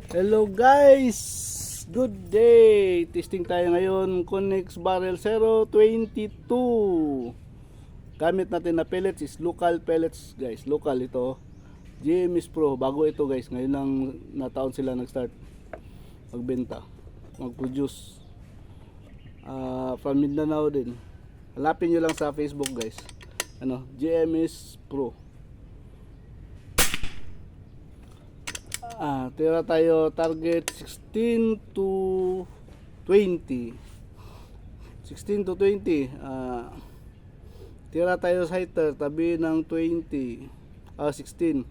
Hello guys! Good day! Testing tayo ngayon Connex Barrel 022. Gamit natin na pellets is local pellets guys. Local ito. GMS Pro. Bago ito guys. Ngayon lang na taon sila nag-start magbenta. Mag-produce. From Mindanao din. Hanapin nyo lang sa Facebook guys. GMS Pro. Tira tayo target 16 to 20. 16 to 20. Tira tayo sa hitter tabi ng 20. 16.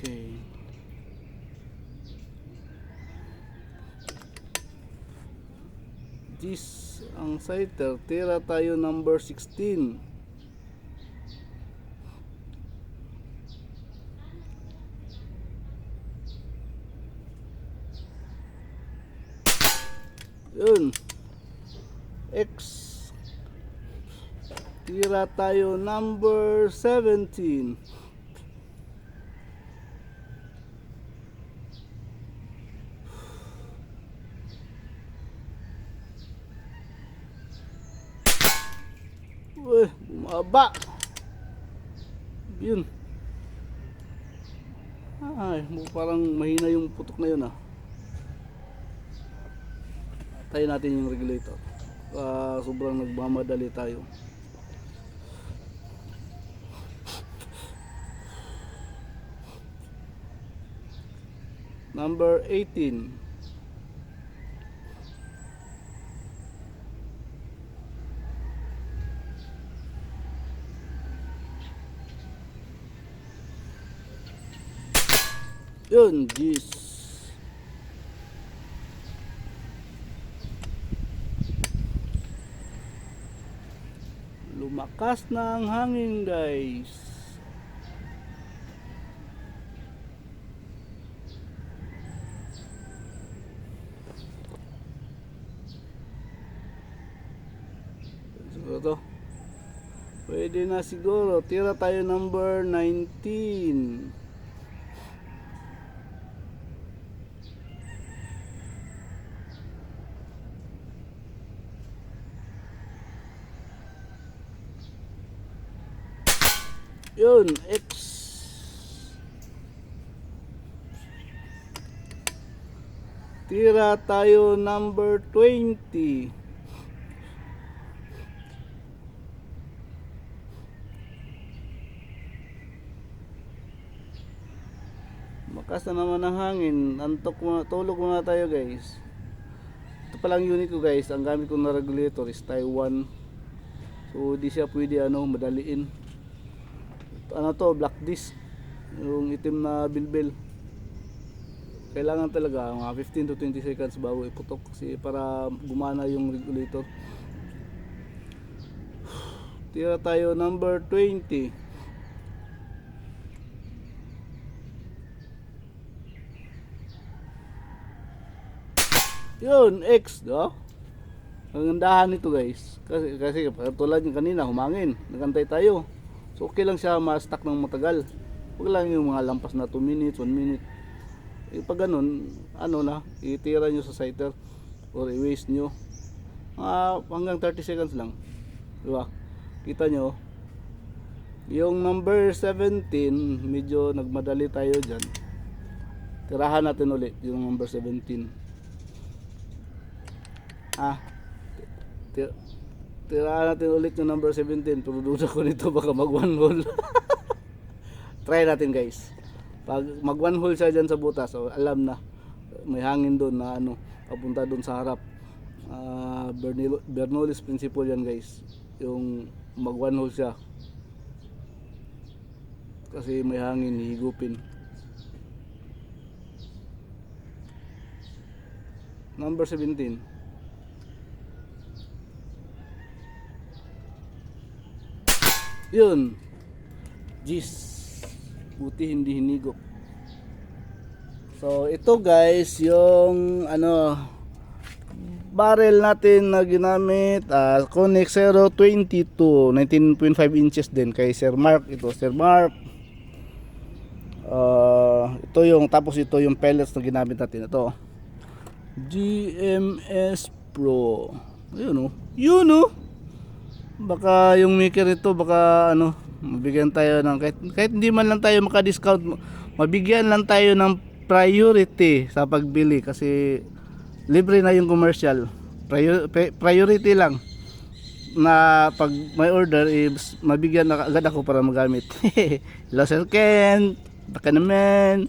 Okay. This ang sighter. Tira tayo number 16. Yun. X. Tira tayo number 17. Uy, bumaba. Yun. Ay, parang mahina yung putok na yun Tayo natin yung regulator. Sobrang nagmamadali tayo. Number 18. Yun, jeez. Lumakas na ang hangin guys. Siguro to. Pwede na siguro. Tira tayo number 19. Yun, X. Tira tayo number 20. Makas na naman ang hangin. Antok muna, tulog muna tayo guys. Ito palang unit ko guys. Ang gamit ko na regulator is Taiwan. So di siya pwede madaliin. To, black disc, yung itim na bilbil. Kailangan talaga mga 15 to 20 seconds bago iputok kasi para gumana yung regulator. Tira tayo number 20. Yun, X, no? Ang gandahan nito guys. Kasi tulad yung kanina, humangin. Nagantay tayo. So okay lang siya ma-stack ng matagal. Huwag lang yung mga lampas na 2 minutes, 1 minute. Pag ganun, itira nyo sa sighter or i-waste nyo. Hanggang 30 seconds lang. Diba? Kita nyo, yung number 17, medyo nagmadali tayo dyan. Tirahan natin ulit yung number 17. Tirahan natin ulit yung number 17. Turududa ko nito baka mag one hole. Try natin guys. Pag mag one hole siya dyan sa butas, alam na may hangin doon na papunta doon sa harap. Bernoulli's principle yan guys. Yung mag one hole siya. Kasi may hangin, hihigupin. Number 17. Yun. Gis. Buti hindi hinigop. So ito guys yung barrel natin na ginamit, Konex 022 19.5 inches din kay Sir Mark. Ito Sir Mark. Ito yung, tapos ito yung pellets na ginamit natin. Ito GMS Pro. Ayun oh. Yun oh. Baka yung maker nito baka mabigyan tayo ng kahit hindi man lang tayo maka-discount, mabigyan lang tayo ng priority sa pagbili kasi libre na yung commercial. Priority lang na pag may order is mabigyan na agad ako para magamit. Hello Sir Ken, baka naman.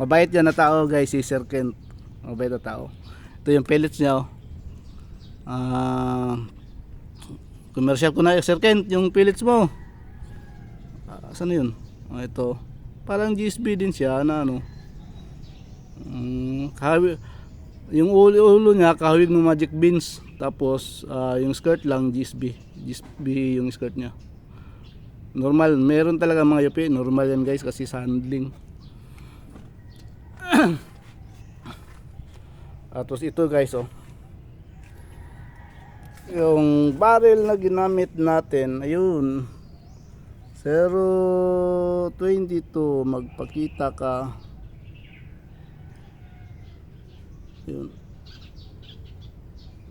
Mabait yan na tao guys si Sir Ken. Mabait na tao. Ito yung pellets niya oh. Commercial ko na Sir Ken yung pellets mo. Saan yun? Ito parang GSB din siya na yung ulo niya kahawig ng Magic Beans, tapos yung skirt lang GSB yung skirt niya. Normal, meron talaga mga yupi, normal yan guys kasi sa handling. Tapos ito guys oh, yung barrel na ginamit natin, ayun 022, magpakita ka. Ayun,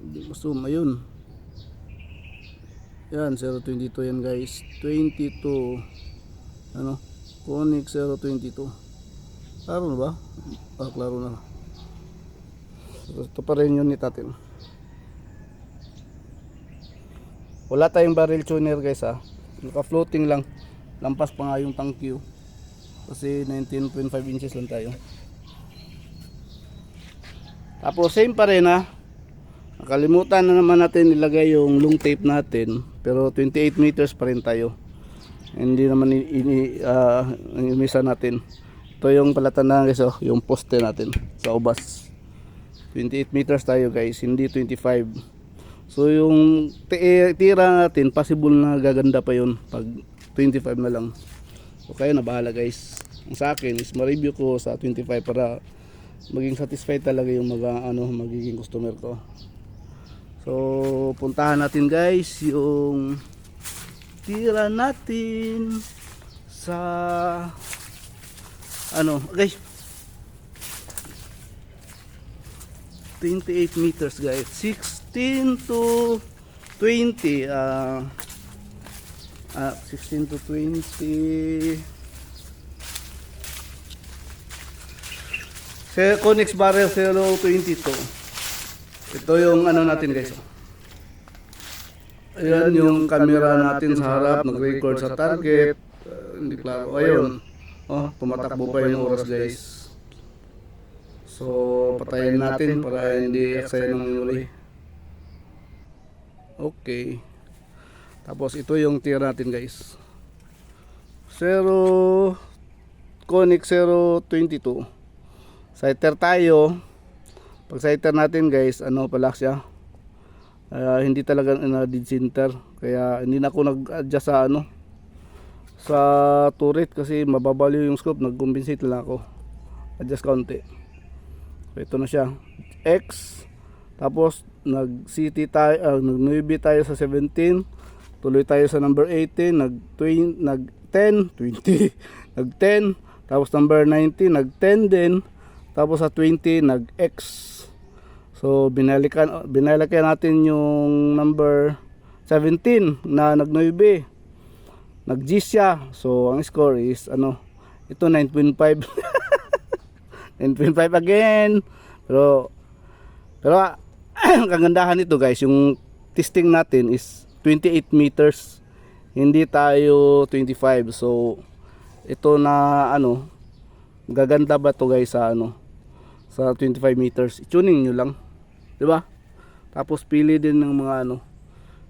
hindi mo zoom, ayun yan 022 yan guys, 22 Konex 022. Klaro na ba? Klaro na. Ito pa rin unit natin. Wala tayong barrel tuner guys naka floating lang, lampas pa nga yung tangke kasi 19.5 inches lang tayo. Tapos same pa rin nakalimutan na naman natin ilagay yung long tape natin, pero 28 meters pa rin tayo, hindi naman imisa natin. Ito yung palatandaan guys yung poste natin sa ubas, 28 meters tayo guys, hindi 25. So yung tira natin possible na gaganda pa yun pag 25 na lang. So kayo na bahala guys. Ang sa akin is ma-review ko sa 25 para maging satisfied talaga yung magiging customer ko. So puntahan natin guys yung tira natin sa guys, 28 meters guys, 16 to 20 16 to 20 Konex barrel 022. Ito yung natin guys. Ayan yung camera natin sa harap, nag-record sa target. Hindi klaro. Ayun. Tumatakbo pa yung oras guys. So patayin natin para hindi aksaya ng memory. Okay. Tapos ito yung tira natin guys. Konex 022. Sighter tayo. Pag sighter natin guys, pala siya. Hindi talaga dead center. Kaya hindi na ako nag-adjust sa turret kasi mababaliw yung scope. Nag-compensate lang ako. Adjust kaunti. So ito na siya. X. Tapos nag-CT tayo, nag-9 tayo sa 17. Tuloy tayo sa number 18, nag-10, nag-10, tapos number 19, nag-10 din, tapos sa 20, nag-X. So binalikan natin yung number 17 na nag-9, nag-G siya. So ang score is ito 9.5. 9.5 again. Pero ang kagandahan nito guys, yung testing natin is 28 meters, hindi tayo 25. So ito na gaganda ba to guys sa sa 25 meters. I-tuning nyo lang, di ba? Tapos pili din ng mga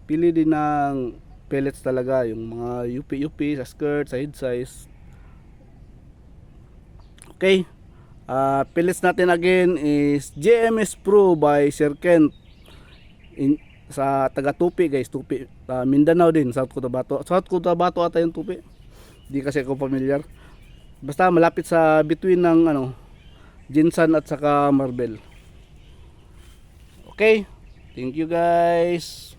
pili din ng pellets talaga, yung mga UP sa skirt, sa head size. Okay. Pellets natin again is GMS Pro by Sir Kent. sa taga Tupi guys, Tupi. Mindanao din, South Cotabato. South Cotabato ata yung Tupi. Di kasi ako familiar. Basta malapit sa between ng Jinsan at saka Marbel. Okay. Thank you guys.